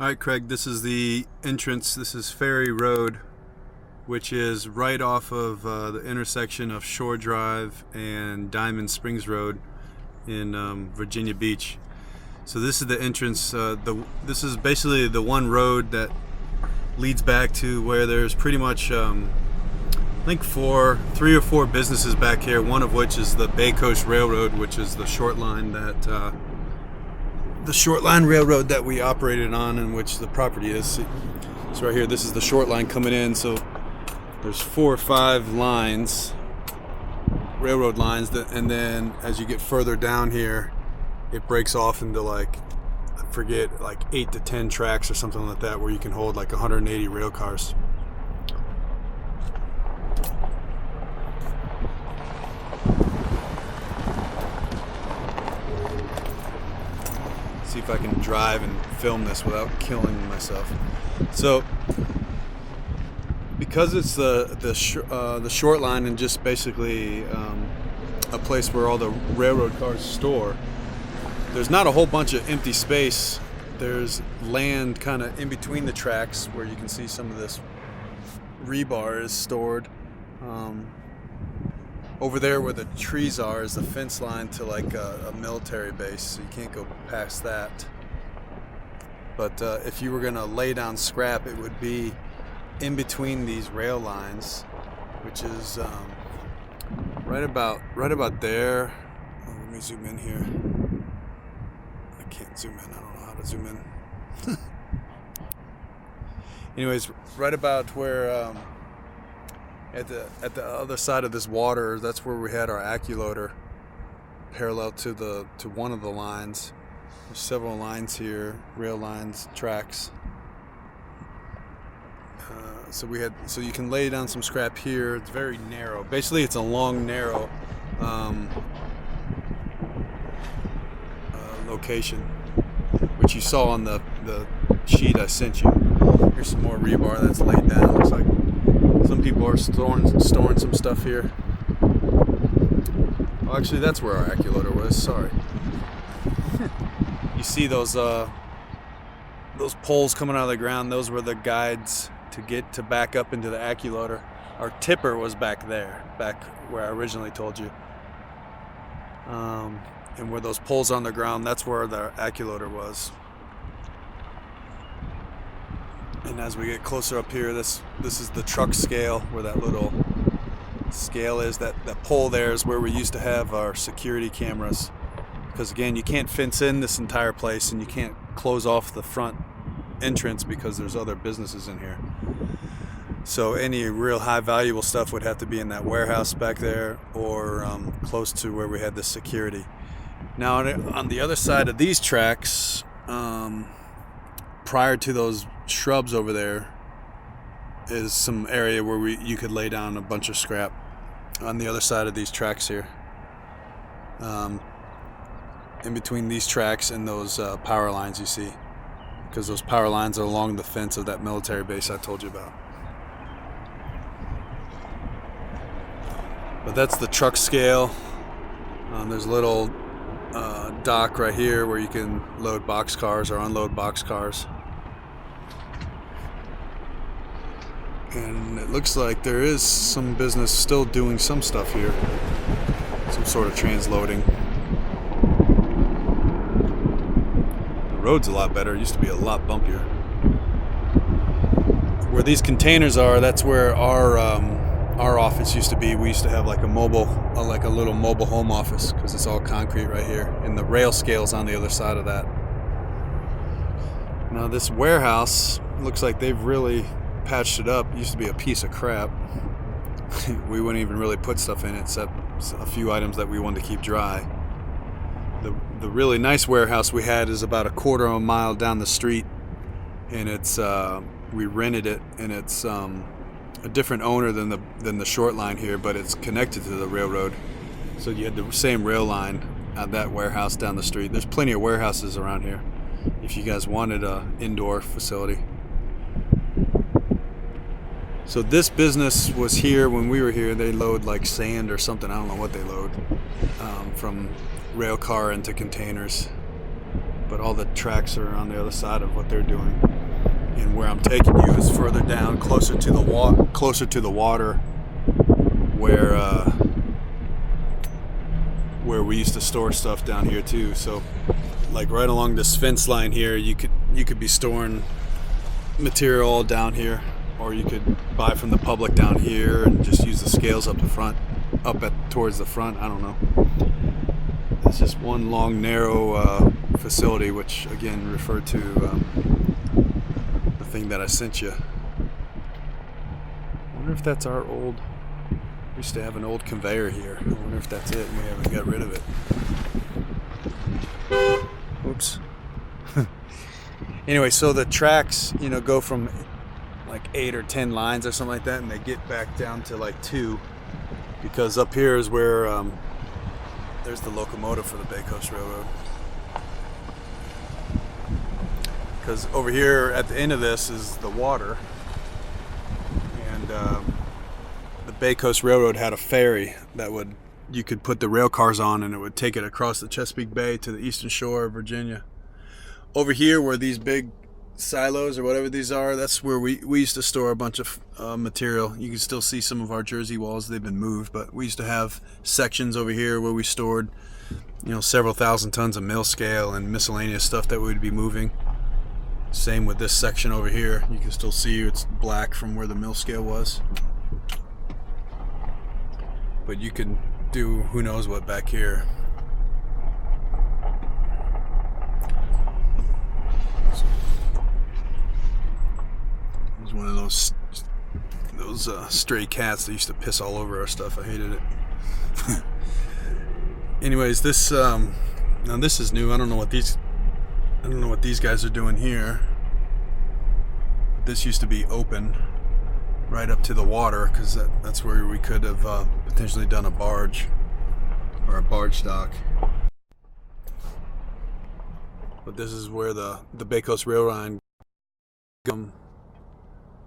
All right, Craig, this is the entrance. This is Ferry Road, which is right off of the intersection of Shore Drive and Diamond Springs Road in Virginia Beach. So this is the entrance. This is basically the one road that leads back to where there's pretty much, I think, three or four businesses back here, one of which is the Bay Coast Railroad, which is the short line railroad that we operated on, in which the property is. So right here, this is the short line coming in. So there's 4 or 5 lines, railroad lines, and then as you get further down here, it breaks off into like 8 to 10 tracks or something like that, where you can hold like 180 rail cars. See if I can drive and film this without killing myself. So, because it's the short line and just basically a place where all the railroad cars store, there's not a whole bunch of empty space. There's land kind of in between the tracks where you can see some of this rebar is stored. Over there where the trees are is the fence line to like a military base, so you can't go past that. But if you were going to lay down scrap, it would be in between these rail lines, which is right about there. Oh, let me zoom in here. I can't zoom in. I don't know how to zoom in. Anyways, right about where at the other side of this water, that's where we had our acculoader parallel to one of the lines. There's several lines here, rail lines, tracks. So you can lay down some scrap here. It's very narrow. Basically, it's a long, narrow location, which you saw on the sheet I sent you. Here's some more rebar that's laid down. Looks like some people are storing some stuff here. Well, actually, that's where our acculoader was. Sorry. You see those poles coming out of the ground? Those were the guides to back up into the acculoader. Our tipper was back there, back where I originally told you. And where those poles on the ground, that's where the acculoader was. And as we get closer up here, this is the truck scale, where that little scale is. That pole there is where we used to have our security cameras. Because again, you can't fence in this entire place, and you can't close off the front entrance because there's other businesses in here. So any real high valuable stuff would have to be in that warehouse back there, or close to where we had the security. Now on the other side of these tracks, prior to those shrubs over there, is some area where you could lay down a bunch of scrap on the other side of these tracks here. In between these tracks and those power lines you see, because those power lines are along the fence of that military base I told you about. But that's the truck scale. There's a little dock right here where you can load boxcars or unload boxcars. And it looks like there is some business still doing some stuff here. Some sort of transloading. The road's a lot better. It used to be a lot bumpier. Where these containers are, that's where our office used to be. We used to have like a little mobile home office, because it's all concrete right here. And the rail scale's on the other side of that. Now this warehouse looks like they've really patched it up. It used to be a piece of crap. We wouldn't even really put stuff in it except a few items that we wanted to keep dry. The really nice warehouse we had is about a quarter of a mile down the street, and it's we rented it, and it's a different owner than the short line here, but it's connected to the railroad. So you had the same rail line at that warehouse down the street. There's plenty of warehouses around here if you guys wanted an indoor facility. So this business was here when we were here. They load like sand or something. I don't know what they load from rail car into containers. but all the tracks are on the other side of what they're doing. And where I'm taking you is further down, closer to the water, where we used to store stuff down here too. So, like right along this fence line here, you could be storing material all down here, or you could buy from the public down here and just use the scales up the front, towards the front. I don't know. It's just one long narrow facility, which again referred to the thing that I sent you. I wonder if that's our old. We used to have an old conveyor here. I wonder if that's it and we haven't got rid of it. Oops. Anyway, so the tracks, go from like 8 or 10 lines or something like that, and they get back down to like 2, because up here is where there's the locomotive for the Bay Coast Railroad. Because over here at the end of this is the water, and the Bay Coast Railroad had a ferry that you could put the rail cars on, and it would take it across the Chesapeake Bay to the eastern shore of Virginia. Over here, where these big silos or whatever these are, that's where we used to store a bunch of material. You can still see some of our Jersey walls. They've been moved, but we used to have sections over here where we stored several thousand tons of mill scale and miscellaneous stuff that we would be moving. Same with this section over here. You can still see it's black from where the mill scale was, but you can do who knows what back here. One of those stray cats that used to piss all over our stuff. I hated it. Anyways, this now this is new. I don't know what these guys are doing here. This used to be open right up to the water, because that's where we could have potentially done a barge or a barge dock. But this is where the Bay Coast Railroad